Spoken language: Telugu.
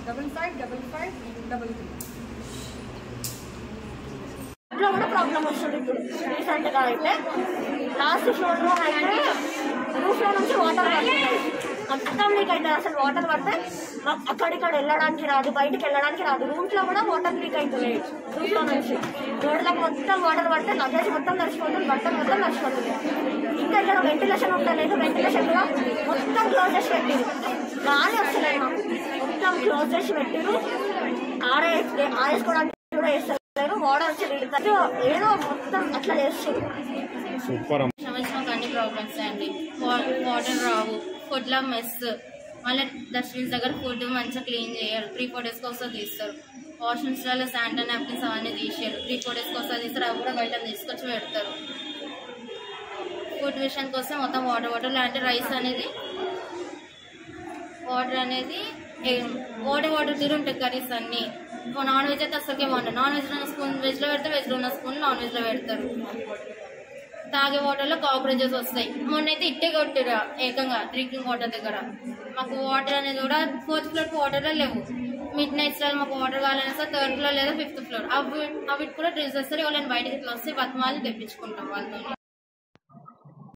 555533. ఇంట్లో కూడా ప్రాబ్లం వస్తుంది. ఇప్పుడు రీసెంట్గా అయితే లాస్ట్ ఫ్లోర్లో అయితే రూఫ్లో నుంచి వాటర్ పడుతుంది. మొత్తం లీక్ అవుతుంది. అసలు వాటర్ పడితే అక్కడిక్కడ వెళ్ళడానికి రాదు, బయటకు వెళ్ళడానికి రాదు. రూమ్స్లో కూడా వాటర్ లీక్ అవుతుంది. రూఫ్లో నుంచి రోడ్లకు మొత్తం వాటర్ పడితే లగేజ్ మొత్తం నడిచిపోతుంది, బట్టలు మొత్తం నడిచిపోతుంది. ఇంకా ఇక్కడ వెంటిలేషన్ ఉండలేదు. వెంటిలేషన్ కూడా మొత్తం క్లోజ్ చేసి పెట్టిరు. గాలి వస్తున్నాయి, మొత్తం క్లోజ్ చేసి పెట్టిరు. ఆరేసుకోవడానికి కూడా వేస్తారు. వాటర్ వచ్చి ఏదో మొత్తం అట్లా చేస్తుంది. సంవత్సరం అన్ని ప్రాబ్లమ్స్ అండి. వాటర్ రావు, ఫుడ్లో మెస్, మళ్ళీ డస్ట్బిన్స్ దగ్గర ఫుడ్ మంచిగా క్లీన్ చేయరు. 3-4 డేస్కి ఒకసారి తీస్తారు. వాష్రూమ్స్లలో శానిటరీ నాప్కిన్స్ అవన్నీ తీసారు. 3-4 డేస్కి ఒకసారి తీస్తారు. అవి కూడా బయట తీసుకొచ్చి పెడతారు. ఫుడ్ విషయానికి వస్తే మొత్తం వాటర్ లాంటి రైస్ అనేది వాటర్ తీరు ఉంటాయి. కర్రీస్ అన్నీ నాన్ వెజ్ అయితే అసలుకే బాగుంటుంది. నాన్ వెజ్ ఉన్న స్పూన్ వెజ్లో పెడితే, వెజ్లో ఉన్న స్పూన్ నాన్ వెజ్లో పెడతారు. తాగే వాటర్లో కాక్రోచెస్ వస్తాయి. మొన్నైతే ఇట్టే కొట్టారు ఏకంగా డ్రింకింగ్ వాటర్ దగ్గర. మాకు వాటర్ అనేది కూడా 4th ఫ్లోర్ వాటర్లో లేవు. మిడ్ నైట్స్లో మాకు వాటర్ కావాలని సార్ 3rd ఫ్లోర్ లేదా 5th ఫ్లోర్ అవి కూడా డ్రిల్స్ వస్తారు. వాళ్ళని బయటకి ఇట్లా వస్తే బతమాలి తెప్పించుకుంటాం వాళ్ళతో.